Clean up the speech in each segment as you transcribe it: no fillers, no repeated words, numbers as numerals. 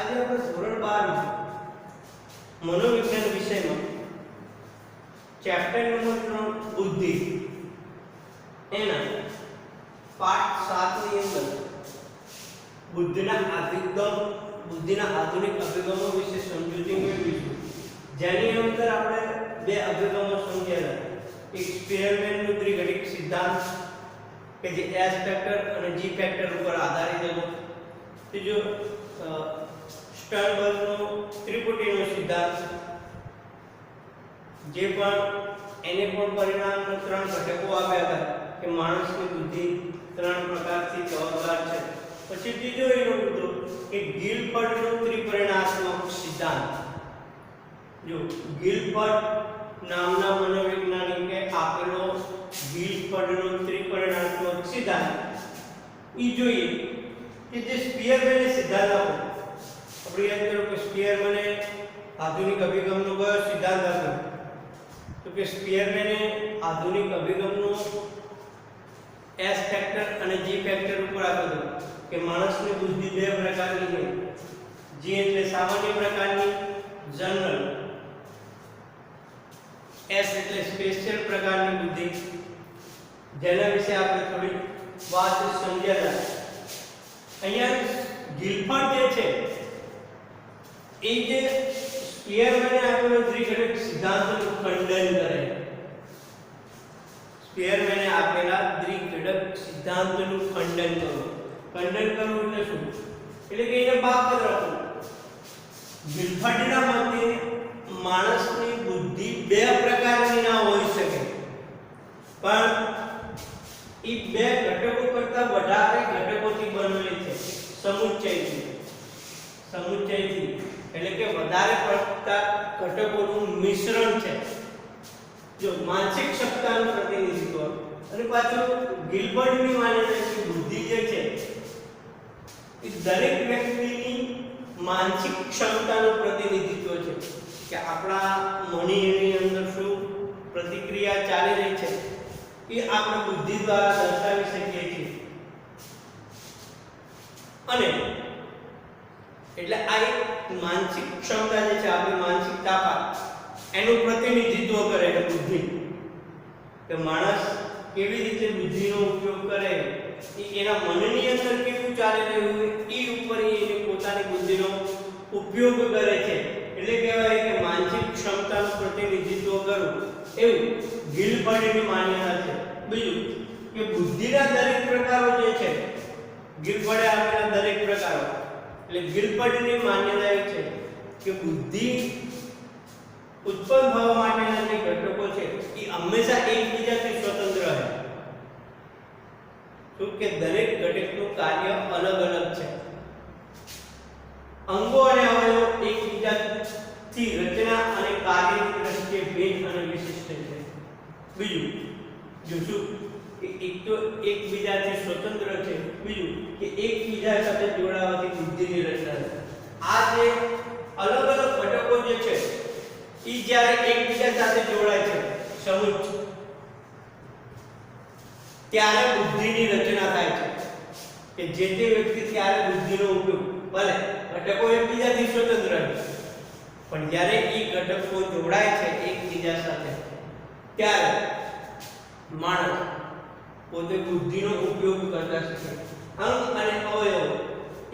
આજે આપણે ધોરણ 12 મનોવિજ્ઞાન વિષયમાં ચેપ્ટર નંબર 3 બુદ્ધિ એના પાઠ 7 ની અંદર બુદ્ધિના આધુનિક અભિગમો વિશે સમજૂતી મેળવીશું, જેની અંદર આપણે બે અભિગમો સમજ્યા. એક સ્પીયરમેનનું ત્રિઘટિક સિદ્ધાંત કે જે એસ ફેક્ટર અને જી ફેક્ટર ઉપર આધારિત હતો. ત્રીજો સ્ટર્નબર્ગનો ત્રિપુટીનો સિદ્ધાંત, જે પણ એને પણ પરિણામના ત્રણ ઘટકો આપ્યા હતા કે માણસની બુદ્ધિ ત્રણ પ્રકારથી જવાબદાર છે. પછી ત્રીજો એનો મુદ્દો કે ગિલબર્ટનો ત્રિપરિમાણાત્મક સિદ્ધાંત. જો ગિલબર્ટ નામના મનોવૈજ્ઞાનિકે આપેલો ગિલબર્ટનો ત્રિપરિમાણાત્મક સિદ્ધાંત ઈ જોઈએ કે જે સ્પીયરમેને સિદ્ધાંત આપ્યો. આપણે યાદ કરો કે સ્પીયરમેને આધુનિક અભિગમનો કયો સિદ્ધાંત આપ્યો? તો કે સ્પીયરમેને આધુનિક અભિગમનો એસ ફેક્ટર અને જી ફેક્ટર ઉપર આપ્યો કે માણસની બુદ્ધિ બે પ્રકારની છે. જી એટલે સામાન્ય પ્રકારની, જનરલ. એસ એટલે સ્પેશિયલ પ્રકારની બુદ્ધિ, જેના વિશે આપણે થોડી વાત સમજ્યા. અહીંયા ગિલબર્ટ જે છે એ જે સ્પીયરમેને આપેલો ત્રિઘટક સિદ્ધાંતનું ખંડન કરે. સ્પીયરમેને આપેલા ત્રિઘટક સિદ્ધાંતનું ખંડન કરવું. ખંડન કરવું એટલે શું? એટલે કે એને ભાગ કરવું. ગિલબર્ટના મતે માણસની બુદ્ધિ બે પ્રકારની ના હોઈ શકે, પણ એ બે ઘટકો કરતા વધારે ઘટકોથી બનેલી છે. સમુચ્ચયથી એટલે કે વધારે પડતા ઘટકોનું મિશ્રણ છે. જો માનસિક સત્તાનું પ્રતિનિધિત્વ. અને પાછું ગિલબર્ટની માન્યતા છે બુદ્ધિ જે છે એ દરેક વ્યક્તિની માનસિક ક્ષમતાનું પ્રતિનિધિત્વ છે, કે આપણા મનની અંદર શું પ્રતિક્રિયા ચાલી રહી છે એ આપણે બુદ્ધિ દ્વારા દર્શાવી શકીએ છીએ. અને એટલે આ એક માનસિક ક્ષમતા જે છે, આપણી માનસિક તાકાત, એનું પ્રતિનિધિત્વ કરે છે બુદ્ધિ. કે માણસ કેવી રીતે બુદ્ધિનો ઉપયોગ કરે, એના મનની અંદર કેવું ચાલી રહ્યું એ ઉપર એની પોતાની બુદ્ધિનો ઉપયોગ કરે છે. એટલે કહેવાય કે માનસિક ક્ષમતાનું પ્રતિનિધિત્વ કરવું, એવું ગિલબર્ટની માન્યતા છે. બીજું કે બુદ્ધિના દરેક પ્રકારો જે છે, ગિલબર્ટે આપેલા દરેક પ્રકારો, એટલે ગિલબર્ટની માન્યતા એ છે કે બુદ્ધિ ઉત્પન્ન થવા માટેના જે ઘટકો છે એ હંમેશા એકબીજાથી સ્વતંત્ર છે. તો કે દરેક ઘટકનું કાર્ય અલગ અલગ છે. અંગો અને અવયવો એકબીજાથી રચના અને કાર્યની દ્રષ્ટિએ ભિન્ન અને વિશિષ્ટ છે. બીજું જો શું કે એક તો એકબીજાથી સ્વતંત્ર છે, બીજું કે એકબીજા સાથે જોડાવાથી બુદ્ધિની રચના છે. આ જે અલગ અલગ ઘટકો જે છે એ જ્યારે એકબીજા સાથે જોડાય છે સમુચ્ચય, ત્યારે બુદ્ધિની રચના થાય છે. કે જે તે વ્યક્તિ ત્યારે બુદ્ધિનો ઉપયોગ, ભલે ઘટકો એકબીજાથી સ્વતંત્ર છે, પણ જ્યારે એ ઘટકો જોડાય છે એકબીજા સાથે, ત્યારે માણસ પોતે બુદ્ધિનો ઉપયોગ કરતા શીખે. અંગ અને અવયવ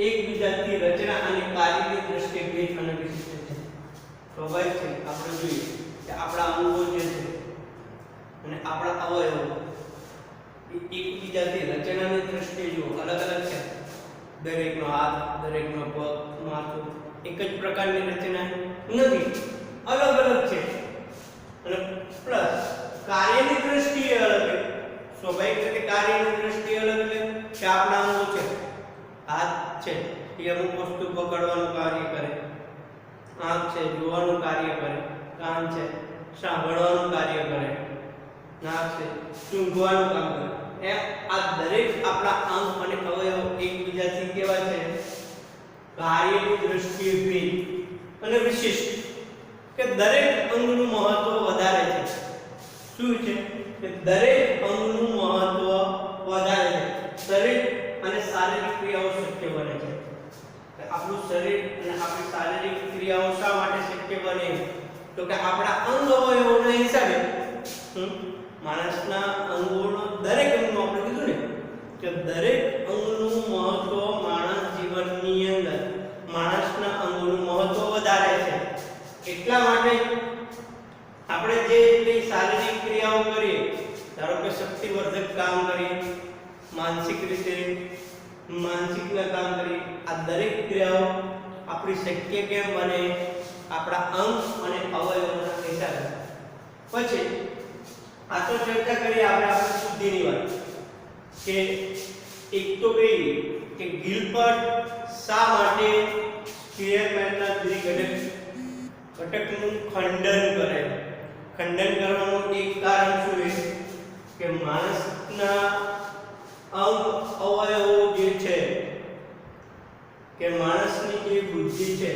એકબીજાથી રચના અને કાર્યની દ્રષ્ટિએ ભિન્ન અને વિશિષ્ટ છે. સ્વાભાવિક છે, આપણે જોઈએ કે આપણા અંગો જે છે અને આપણા અવયવો એકબીજાથી રચનાની દ્રષ્ટિએ જો અલગ અલગ છે. દરેકનો હાથ, દરેકનો પગ, માથું એક જ પ્રકારની રચના નથી, અલગ અલગ છે. અને પ્લસ કાર્યની દ્રષ્ટિએ અલગ છે. સ્વાભાવિક છે કે કાર્યની દ્રષ્ટિએ અલગ છે. કે આપણા અંગો છે, હાથ છે એ અમુક વસ્તુ પકડવાનું કાર્ય કરે, આંખ છે જોવાનું કાર્ય કરે, કાન છે સાંભળવાનું કાર્ય કરે, નાક છે સૂંઘવાનું કામ કરે. એમ આ દરેક આપણા અંગ અને અવયવ એકબીજાથી કેવા છે? કાર્યની દ્રષ્ટિએ ભિન્ન અને વિશિષ્ટ. કે દરેક અંગનું મહત્વ વધારે છે. શું છે? કે દરેક અંગનું મહત્વ વધારે છે. શરીર અને શારીરિક ક્રિયાઓ શક્ય બને છે. આપણે આપણું શરીર અને આપણી શારીરિક ક્રિયાઓ શા માટે શક્ય બને? તો કે આપણા અંગ અવયવોના હિસાબે માણસના અંગોનો દરેક અંગનું આપણે કીધું ને કે દરેક અંગનું મહત્વ માણસ જીવનની અંદર માણસના અંગોનું મહત્વ વધારે છે. એટલા માટે આપણે જે શારીરિક ક્રિયાઓ કરીએ, ધારો કે શક્તિવર્ધક કામ કરીએ, માનસિકના કામ કરીએ, આ દરેક ક્રિયાઓ આપણી શક્ય કેમ બને? આપણા અંગ અને અવયવોના હિસાબે. પછી આ તો ચર્ચા કરીએ આપણે આપણી બુદ્ધિની વાત કે એક તો કઈ કે ગિલબર્ટ શા માટે સ્પીયરમેનના ઘટકનું ખંડન કરે? ખંડન કરવાનું એક કારણ શું છે કે માણસના અંગ અવયવો જે છે કે માણસની જે બુદ્ધિ છે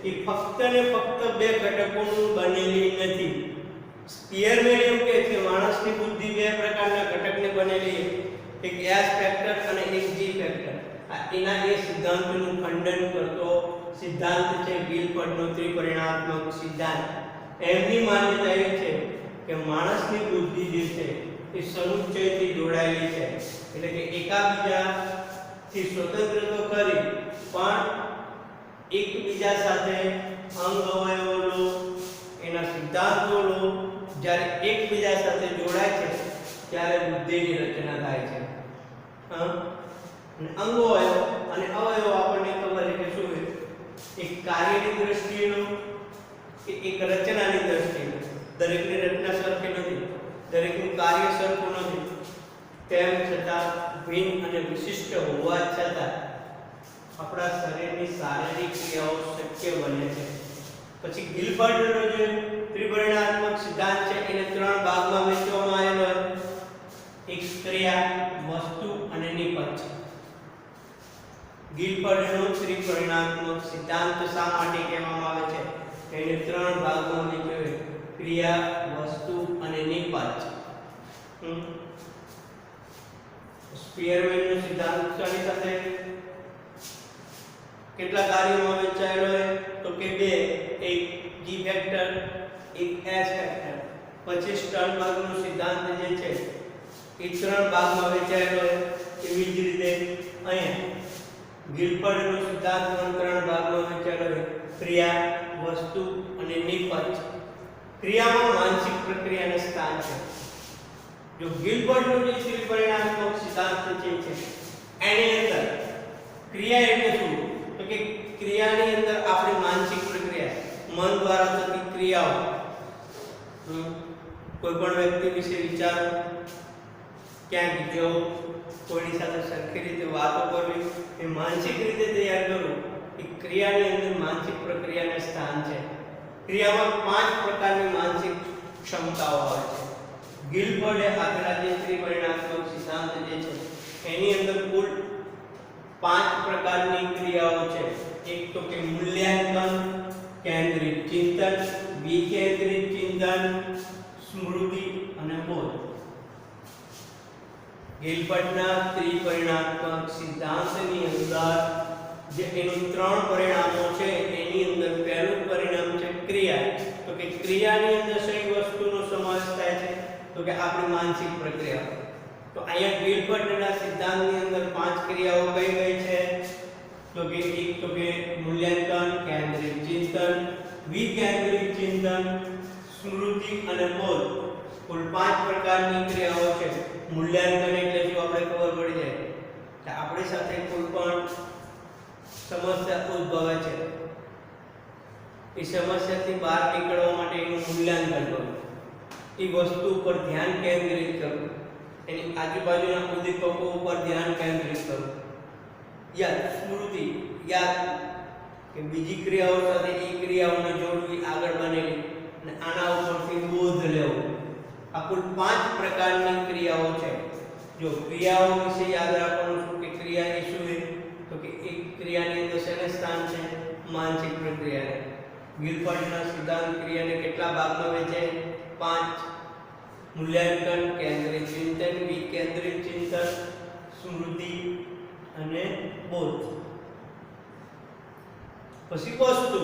એ ફક્ત ને ફક્ત બે ઘટકોનું બનેલી નથી. સ્પીયરમેન એમ કહે છે માણસની બુદ્ધિ બે પ્રકારના ઘટકને બનેલી છે, એક એસ ફેક્ટર અને એક જી ફેક્ટર. એના એ સિદ્ધાંતનું ખંડન કરતો સિદ્ધાંત છે ગિલબર્ટનો ત્રિપરિમાણાત્મક સિદ્ધાંત. એમની માન્યતા એ છે કે માણસની બુદ્ધિ જે છે એ સમુચ્ચયથી જોડાયેલી છે, એટલે કે એકાબીજાથી સ્વતંત્ર તો ખરી પણ એકબીજા સાથે અંગ અવયવો લો, એના સિદ્ધાંતો લો, જ્યારે એકબીજા સાથે જોડાય છે ત્યારે બુદ્ધિની રચના થાય છે. અને અંગો અને અવયવો આપણને ખબર છે કે શું છે, એક કાર્યની દ્રષ્ટિએ લો કે એક રચનાની દ્રષ્ટિએ. દરેકની રચના સરખી નથી, દરેકનું કાર્ય સરખું નથી, તેમ છતાં ભિન્ન અને વિશિષ્ટ હોવા છતાં આપણા શરીરની શારીરિક ક્રિયાઓ શક્ય બને છે. પછી ગિલબર્ટનો જે ત્રિપરિમાણાત્મક સિદ્ધાંત છે એને ત્રણ ભાગમાં વહેંચવામાં આવેલો છે, એક ક્રિયા, વસ્તુ અને નિપજ. ગિલબર્ટનો ત્રિપરિમાણાત્મક સિદ્ધાંત શા માટે કહેવામાં આવે છે? એને ત્રણ ભાગમાં વહેંચ્યો છે, ક્રિયા, વસ્તુ અને નિપજ. સ્પીયરમેનનો સિદ્ધાંત શાની સાથે કેટલા કાર્યોમાં વહેંચાયેલો છે? તો કે બે, એક જી ફેક્ટર, એક એસ ફેક્ટર. પછી સ્ટર્નબર્ગનો સિદ્ધાંત જે છે એ ત્રણ ભાગમાં વહેંચાયેલો છે. એવી જ રીતે અહીંયા ગિલબર્ટનો સિદ્ધાંત ત્રણ ભાગમાં વહેંચાયેલો છે, ક્રિયા, વસ્તુ અને નિપજ. ક્રિયામાં માનસિક પ્રક્રિયાનું સ્થાન છે. જો ગિલબર્ટનો જે ત્રિપરિમાણાત્મક સિદ્ધાંત છે એની અંદર ક્રિયા એટલે શું? તો કે ક્રિયાની અંદર આપણી માનસિક પ્રક્રિયા, મન દ્વારા થતી ક્રિયાઓ, કોઈ પણ વ્યક્તિ વિશે વિચારો, ક્યાંક જવું, કોઈની સાથે સરખી રીતે વાતો કરવી, એ માનસિક રીતે તૈયાર કરવું, એ ક્રિયાની અંદર માનસિક પ્રક્રિયાનું સ્થાન છે. ક્રિયામાં 5 પ્રકારની માનસિક ક્ષમતાઓ આવે છે. ગિલબર્ટે આપેલા જે ત્રિપરિમાણાત્મક સિદ્ધાંત જે છે એની અંદર કુલ 5 પ્રકારની ક્રિયાઓ છે. એક તો કે મૂલ્યાંકન, કેન્દ્રિત ચિંતન, વિકેન્દ્રિત ચિંતન, સ્મૃતિ અને બોધ. ગિલબર્ટના ત્રિપરિમાણાત્મક સિદ્ધાંતની અંદર જે એનું 3 પરિણામો છે એની અંદર પહેલું પરિણામ છે ક્રિયા. તો કે ક્રિયાની અંદર કઈ વસ્તુનો સમાવેશ થાય છે? તો કે આપણી માનસિક પ્રક્રિયા. તો અહીંયા ગિલબર્ટના સિદ્ધાંતની અંદર 5 ક્રિયાઓ કઈ કઈ છે? તો કે એક તો કે મૂલ્યાંકન, કેન્દ્રિત ચિંતન, વિકેન્દ્રિત ચિંતન, સ્મૃતિ અને બોધ. કુલ 5 પ્રકારની ક્રિયાઓ છે. મૂલ્યાંકન એટલે જો આપણે ખબર પડી જાય કે આપણી સાથે કોઈ પણ સમસ્યા ઉદ્ભવે છે, એ સમસ્યાથી બહાર નીકળવા માટે એનું મૂલ્યાંકન કરવું, એ વસ્તુ ઉપર ધ્યાન કેન્દ્રિત કરવું, એની આજુબાજુના ઉદ્દીપકો ઉપર ધ્યાન કેન્દ્રિત કરવું. સ્મૃતિ, યાદ કે બીજી ક્રિયાઓ સાથે એ ક્રિયાઓને જોડવી, આગળ બનેલી, અને આના ઉપરથી બોધ લેવો. આ કુલ 5 પ્રકારની ક્રિયાઓ છે. જો ક્રિયાઓ વિશે યાદ રાખવાનું છે કે ક્રિયા એ શું છે? તો કે એક ક્રિયાની અંદર શેનું સ્થાન છે? માનસિક પ્રક્રિયાને. ગિલબર્ટના સિદ્ધાંત ક્રિયાને કેટલા ભાગમાં વહેંચે? 5. મૂલ્યાંકન, કેન્દ્રિત ચિંતન, વિકેન્દ્રિત ચિંતન, સ્મૃતિ અને બોધ. પછી વસ્તુ,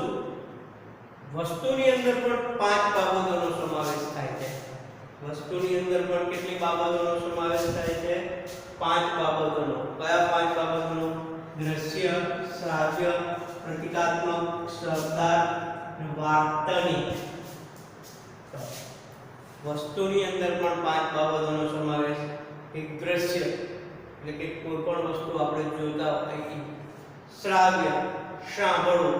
વસ્તુની અંદર પણ 5 બાબતોનો સમાવેશ થાય છે. વસ્તુની અંદર પણ કેટલી બાબતોનો સમાવેશ થાય છે? 5 બાબતોનો. કયા 5 બાબતોનો? દ્રશ્ય, શ્રાવ્ય, પ્રતીકાત્મક, શબ્દાર્થ અને વાર્તનિક. વસ્તુની અંદર પણ 5 બાબતોનો સમાવેશ. એક દ્રશ્ય એટલે કે કોઈ પણ વસ્તુ આપણે જોતા હોય. શ્રાવ્ય સાંભળવું.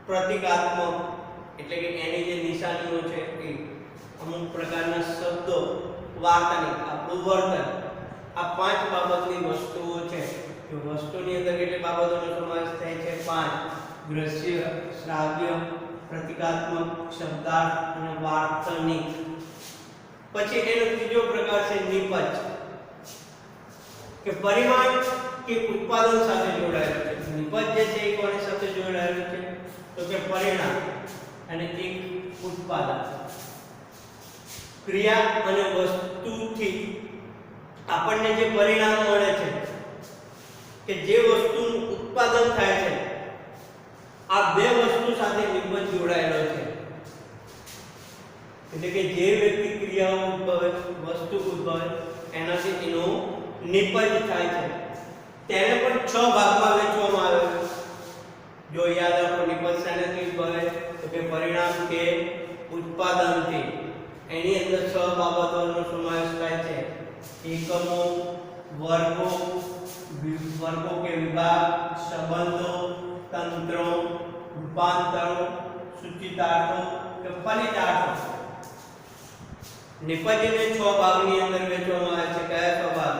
પ્રતીકાત્મક એટલે કે એની જે નિશાનીઓ છે એ અમુક પ્રકારના શબ્દો. વાર્તનિક આપણું વર્તન. આ 5 બાબતની વસ્તુઓ છે. જો વસ્તુની અંદર કેટલી બાબતોનો સમાવેશ થાય છે? 5. દ્રશ્ય, શ્રાવ્ય, પ્રતીકાત્મક, શબ્દાર્થ અને વાર્તનિક. પછી એનો ત્રીજો પ્રકાર છે નિપજ, કે પરિમાણ કે ઉત્પાદન સાથે જોડાયેલું છે. નિપજ જે છે એ કોની સાથે જોડાયેલું છે? તો કે પરિણામ અને એક ઉત્પાદન. ક્રિયા અને વસ્તુથી આપણને જે પરિણામ મળે છે, કે જે વસ્તુનું ઉત્પાદન થાય છે, આ બે વસ્તુ સાથે નિપજ જોડાયેલો છે. એટલે કે જે વ્યક્તિ ક્રિયાઓ ઉદ્ભવે, વસ્તુ ઉદ્ભવે, એનાથી એનો નિપજ થાય છે. તેને પણ 6 ભાગમાં વહેંચવામાં આવે છે. જો યાદ રાખો, નિપજ શાનાથી ઉદ્ભવે? તો કે પરિણામ કે ઉત્પાદનથી. એની અંદર 6 બાબતોનો સમાવેશ થાય છે. એકમો, વર્ગો, વર્ગો કે વિભાગ, સંબંધો, તંત્રો, રૂપાંતરો, સૂચિતાર્થો કે ફલિતાર્થો. નિપજને 6 ભાગની અંદર વહેંચવામાં આવે છે. કયા 6 ભાગ?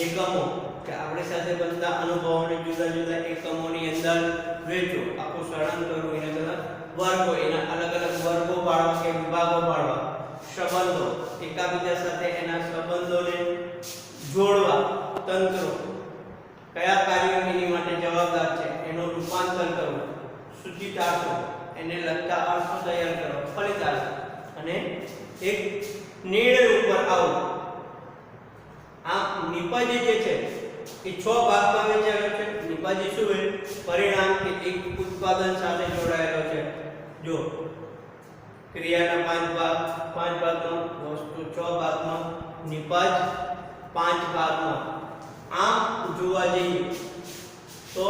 એકમો કે આપણી સાથે બનતા અનુભવોને જુદા જુદા એકમોની અંદર વહેંચો. આખું સળંગ કરવું. એને બધા વર્ગો, એના અલગ અલગ વર્ગો પાડવા કે વિભાગો પાડવા. સંબંધો, એકબીજા સાથે એના સંબંધોને જોડવા. તંત્રો, કયા કાર્યો એની માટે જવાબદાર છે એનું રૂપાંતર કરવું. સૂચિતાર્થો, એને લગતા અર્થો તૈયાર કરવા. ફલિતાર્થ, અને એક નિર્ણય ઉપર આવવું. આ નિપજ જે છે એ 6 ભાગમાં વહેંચાયેલો છે. નિપજ શું છે? પરિણામ કે એક ઉત્પાદન સાથે જોડાયેલો છે. જો ક્રિયાના 5 ભાગ, 5 ભાગમાં, વસ્તુ 6 ભાગમાં, નિપજ 5 ભાગમાં. આમ જોવા જઈએ તો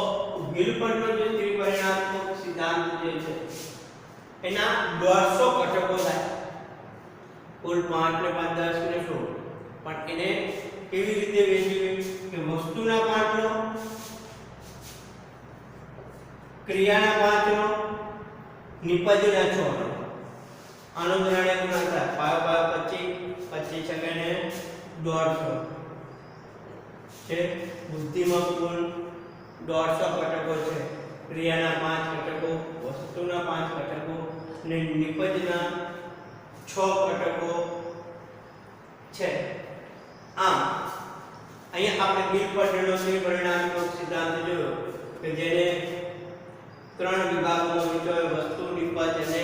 વિલ્પનનો જે ત્રિપરિમાણાત્મક સિદ્ધાંત જે છે એના 150 ઘટકો થાય. કુલ 5 ને 5 10 ને 16. પણ એને કેવી રીતે વહેંચીએ? કે વસ્તુના 5 નો, ક્રિયાના 5 નો, નિપજના 6 નો. આનો દ્રઢ ગુણાકાર 5 25 25 છગને 150 છે. બુદ્ધિમાં કુલ 150 ઘટકો છે. ક્રિયાના 5 ઘટકો, વસ્તુના 5 ઘટકો અને નિપજના 6 ઘટકો છે. આમ અહીંયા આપણે વિલ્પનનો ત્રિપરિમાણાત્મક સિદ્ધાંત જોયો કે જેને 3 વિભાગોમાં વહેંચાયો. વસ્તુ, નિપજ અને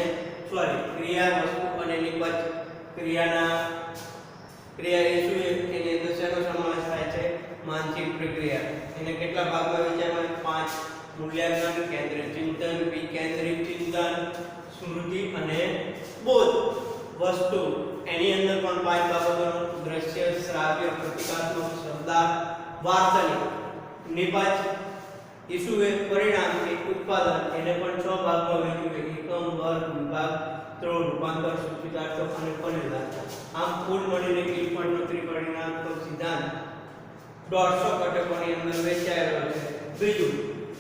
ક્રિયા. વસ્તુ અને નિપજ. ક્રિયા એ શું છે? એની અંદર શેનો સમાવેશ થાય છે? માનસિક પ્રક્રિયા. એને કેટલા ભાગમાં વહેંચાય? 5. મૂલ્યાંકન, કેન્દ્રિત ચિંતન, વિકેન્દ્રિત ચિંતન, સ્મૃતિ અને બોધ. વસ્તુ એની અંદર પણ 5 બાબતોનો. દ્રશ્ય, શ્રાવ્ય, પ્રતીકાત્મક, શબ્દાર્થ, વાર્તનિક. નિપજ એ શું છે? પરિણામ કે ઉત્પાદન. એને પણ 6 ભાગમાં વહેંચ્યું. એકમ, વર્ગ, વિભાગ, ત્રણ, રૂપાંતર, સૂચિતાર્થો અને ફલિતાર્થો. આમ કુલ મળીને વિલ્પનનો ત્રિપરિમાણાત્મક સિદ્ધાંત 150 ઘટકોની અંદર વહેંચાયેલો છે. બીજું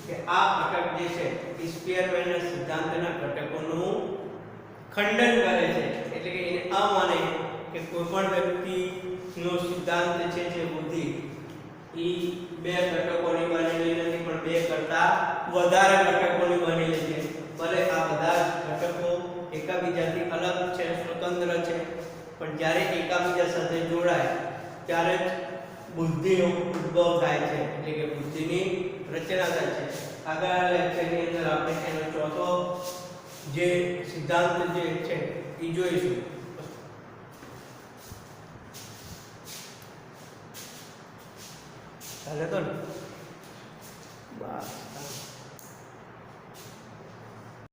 કે આ ઘટક જે છે એ સ્પીયરમેનના સિદ્ધાંતના ઘટકોનું ખંડન કરે છે. એટલે કે એને આ માને કે કોઈ પણ વ્યક્તિનો સિદ્ધાંત છે જે બુદ્ધિ એ 2 ઘટકોની બનેલી નથી, પણ 2 કરતાં વધારે ઘટકોની બનેલી છે. ભલે આ બધા ઘટકો એકબીજાથી અલગ છે, સ્વતંત્ર છે, પણ જ્યારે એકબીજા સાથે જોડાય ત્યારે જ બુદ્ધિનો ઉદ્ભવ થાય છે. એટલે કે બુદ્ધિની રચના થાય છે. આગળના લેક્ચરની અંદર આપણે એનો ચોથો જે સિદ્ધાંત જે છે એ જોઈશું. ચાલે તો ને?